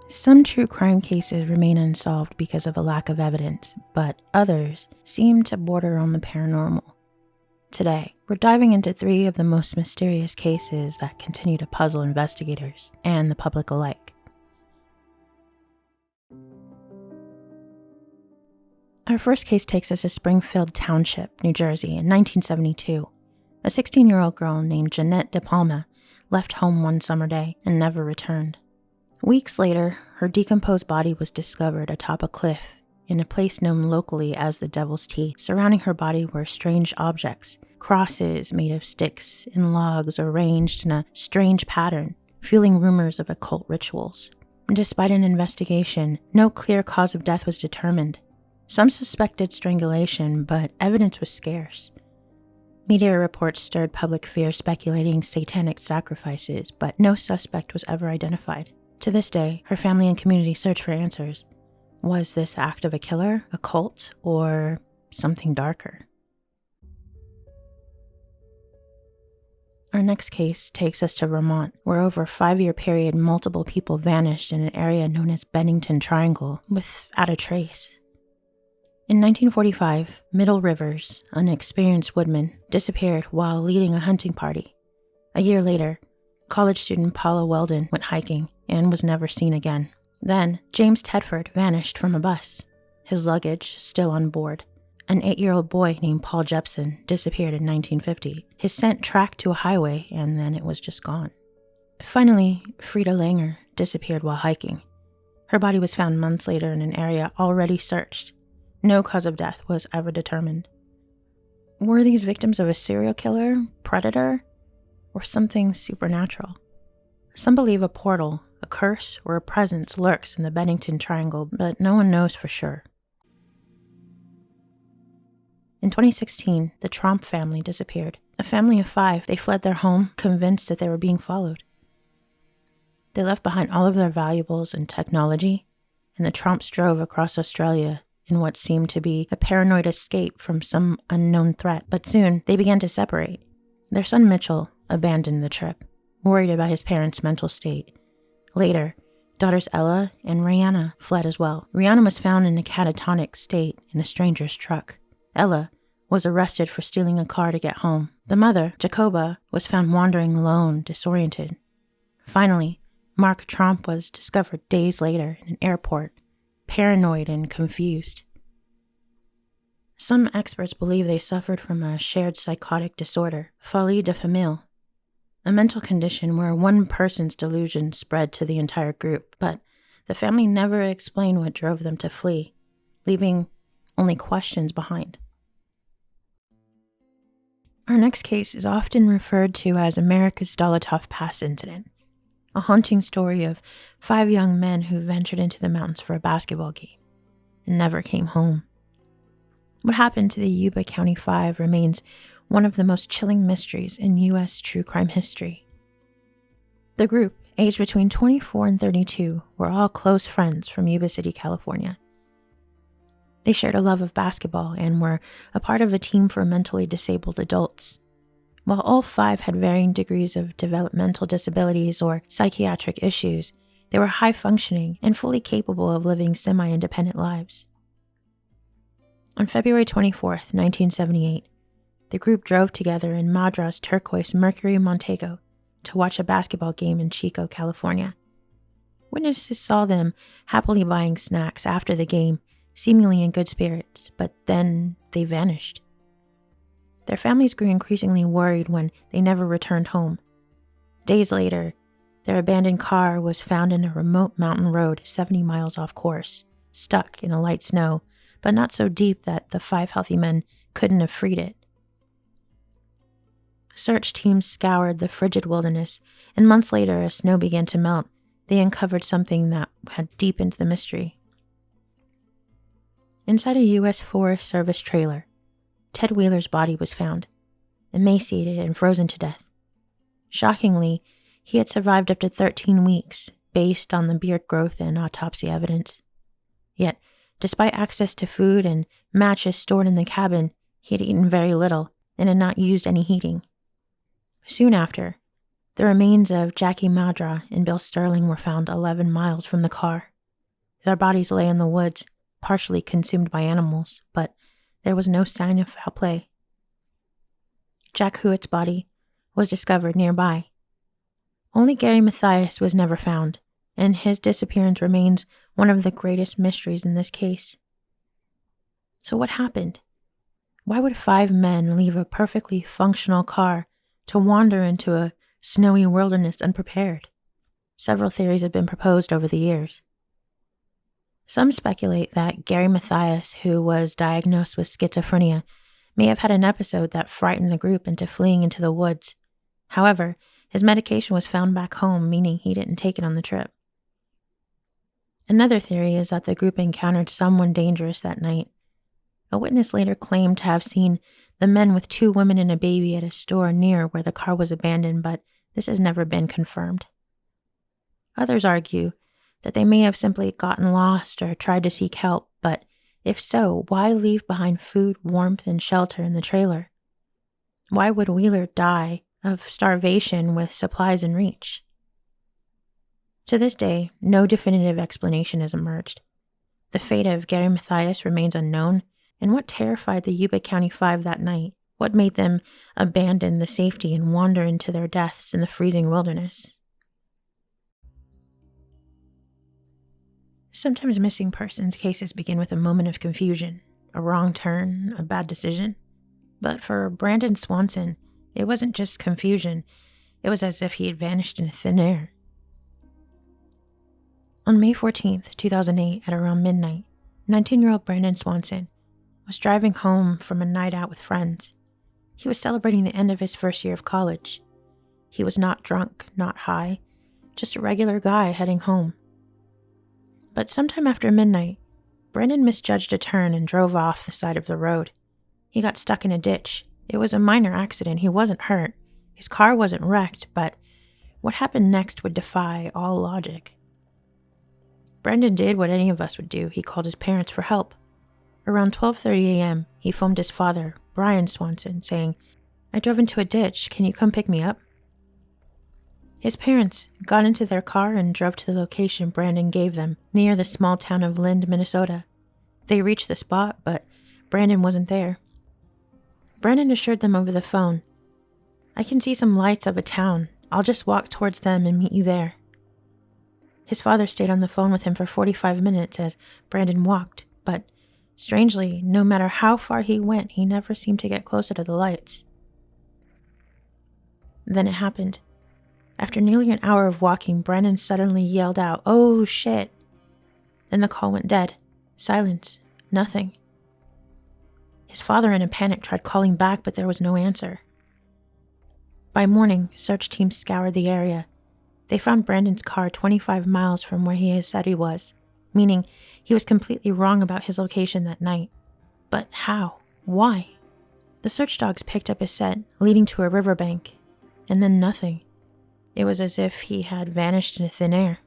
Some true crime cases remain unsolved because of a lack of evidence, but others seem to border on the paranormal. Today, we're diving into 3 of the most mysterious cases that continue to puzzle investigators and the public alike. Our first case takes us to Springfield Township, New Jersey in 1972. A 16-year-old girl named Jeannette DePalma left home one summer day and never returned. Weeks later, her decomposed body was discovered atop a cliff in a place known locally as the Devil's Teeth. Surrounding her body were strange objects, crosses made of sticks and logs arranged in a strange pattern, fueling rumors of occult rituals. Despite an investigation, no clear cause of death was determined. Some suspected strangulation, but evidence was scarce. Media reports stirred public fear speculating satanic sacrifices, but no suspect was ever identified. To this day, her family and community search for answers. Was this the act of a killer, a cult, or something darker? Our next case takes us to Vermont, where over a 5-year period, multiple people vanished in an area known as Bennington Triangle without a trace. In 1945, Middle Rivers, an experienced woodman, disappeared while leading a hunting party. A year later, college student Paula Weldon went hiking and was never seen again. Then, James Tedford vanished from a bus, his luggage still on board. An 8-year-old boy named Paul Jepson disappeared in 1950. His scent tracked to a highway, and then it was just gone. Finally, Frida Langer disappeared while hiking. Her body was found months later in an area already searched. No cause of death was ever determined. Were these victims of a serial killer, predator, or something supernatural? Some believe a portal, a curse, or a presence lurks in the Bennington Triangle, but no one knows for sure. In 2016, the Tromp family disappeared. A family of 5, they fled their home, convinced that they were being followed. They left behind all of their valuables and technology, and the Tromps drove across Australia in what seemed to be a paranoid escape from some unknown threat. But soon, they began to separate. Their son Mitchell abandoned the trip, worried about his parents' mental state. Later, daughters Ella and Rihanna fled as well. Rihanna was found in a catatonic state in a stranger's truck. Ella was arrested for stealing a car to get home. The mother, Jacoba, was found wandering alone, disoriented. Finally, Mark Tromp was discovered days later in an airport, paranoid and confused. Some experts believe they suffered from a shared psychotic disorder, folie de famille, a mental condition where one person's delusion spread to the entire group, but the family never explained what drove them to flee, leaving only questions behind. Our next case is often referred to as America's Dyatlov Pass incident, a haunting story of 5 young men who ventured into the mountains for a basketball game and never came home. What happened to the Yuba County Five remains one of the most chilling mysteries in U.S. true crime history. The group, aged between 24 and 32, were all close friends from Yuba City, California. They shared a love of basketball and were a part of a team for mentally disabled adults. While all 5 had varying degrees of developmental disabilities or psychiatric issues, they were high-functioning and fully capable of living semi-independent lives. On February 24, 1978, the group drove together in Madras turquoise Mercury Montego to watch a basketball game in Chico, California. Witnesses saw them happily buying snacks after the game, seemingly in good spirits, but then they vanished. Their families grew increasingly worried when they never returned home. Days later, their abandoned car was found in a remote mountain road 70 miles off course, stuck in a light snow, but not so deep that the 5 healthy men couldn't have freed it. Search teams scoured the frigid wilderness, and months later, as snow began to melt, they uncovered something that had deepened the mystery. Inside a U.S. Forest Service trailer, Ted Wheeler's body was found, emaciated and frozen to death. Shockingly, he had survived up to 13 weeks, based on the beard growth and autopsy evidence. Yet, despite access to food and matches stored in the cabin, he had eaten very little and had not used any heating. Soon after, The remains of Jackie Madra and Bill Sterling were found 11 miles from the car. Their bodies lay in the woods, partially consumed by animals, but there was no sign of foul play. Jack Hewitt's body was discovered nearby. Only Gary Mathias was never found, and his disappearance remains one of the greatest mysteries in this case. So what happened? Why would 5 men leave a perfectly functional car to wander into a snowy wilderness unprepared? Several theories have been proposed over the years. Some speculate that Gary Mathias, who was diagnosed with schizophrenia, may have had an episode that frightened the group into fleeing into the woods. However, his medication was found back home, meaning he didn't take it on the trip. Another theory is that the group encountered someone dangerous that night. A witness later claimed to have seen the men with 2 women and a baby at a store near where the car was abandoned, but this has never been confirmed. Others argue that they may have simply gotten lost or tried to seek help, but if so, why leave behind food, warmth, and shelter in the trailer? Why would Wheeler die of starvation with supplies in reach? To this day, no definitive explanation has emerged. The fate of Gary Mathias remains unknown, and what terrified the Yuba County Five that night? What made them abandon the safety and wander into their deaths in the freezing wilderness? Sometimes missing persons cases begin with a moment of confusion, a wrong turn, a bad decision. But for Brandon Swanson, it wasn't just confusion. It was as if he had vanished into thin air. On May 14th, 2008, at around midnight, 19-year-old Brandon Swanson was driving home from a night out with friends. He was celebrating the end of his first year of college. He was not drunk, not high, just a regular guy heading home. But sometime after midnight, Brandon misjudged a turn and drove off the side of the road. He got stuck in a ditch. It was a minor accident. He wasn't hurt. His car wasn't wrecked, but what happened next would defy all logic. Brandon did what any of us would do. He called his parents for help. Around 12:30 a.m., he phoned his father, Brian Swanson, saying, "I drove into a ditch. Can you come pick me up?" His parents got into their car and drove to the location Brandon gave them, near the small town of Lind, Minnesota. They reached the spot, but Brandon wasn't there. Brandon assured them over the phone, "I can see some lights of a town. I'll just walk towards them and meet you there." His father stayed on the phone with him for 45 minutes as Brandon walked, but strangely, no matter how far he went, he never seemed to get closer to the lights. Then it happened. After nearly an hour of walking, Brandon suddenly yelled out, "Oh, shit." Then the call went dead. Silence. Nothing. His father, in a panic, tried calling back, but there was no answer. By morning, search teams scoured the area. They found Brandon's car 25 miles from where he had said he was, meaning he was completely wrong about his location that night. But how? Why? The search dogs picked up his scent, leading to a riverbank, and then nothing. It was as if he had vanished into thin air.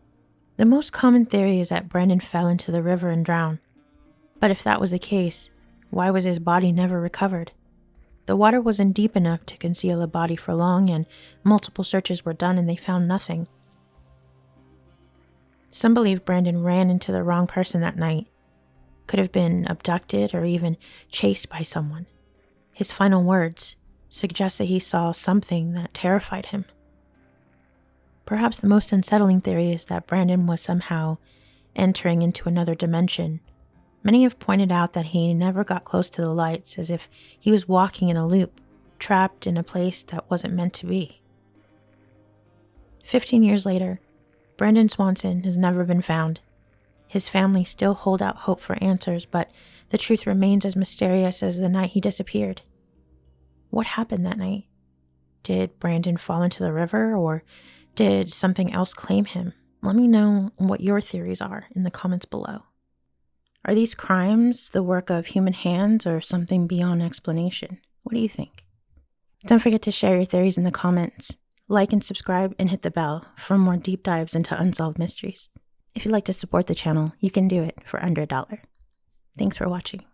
The most common theory is that Brandon fell into the river and drowned. But if that was the case, why was his body never recovered? The water wasn't deep enough to conceal a body for long, and multiple searches were done and they found nothing. Some believe Brandon ran into the wrong person that night. Could have been abducted or even chased by someone. His final words suggest that he saw something that terrified him. Perhaps the most unsettling theory is that Brandon was somehow entering into another dimension. Many have pointed out that he never got close to the lights, as if he was walking in a loop, trapped in a place that wasn't meant to be. 15 years later, Brandon Swanson has never been found. His family still hold out hope for answers, but the truth remains as mysterious as the night he disappeared. What happened that night? Did Brandon fall into the river, or did something else claim him? Let me know what your theories are in the comments below. Are these crimes the work of human hands or something beyond explanation? What do you think? Don't forget to share your theories in the comments. Like and subscribe and hit the bell for more deep dives into unsolved mysteries. If you'd like to support the channel, you can do it for under $1. Thanks for watching.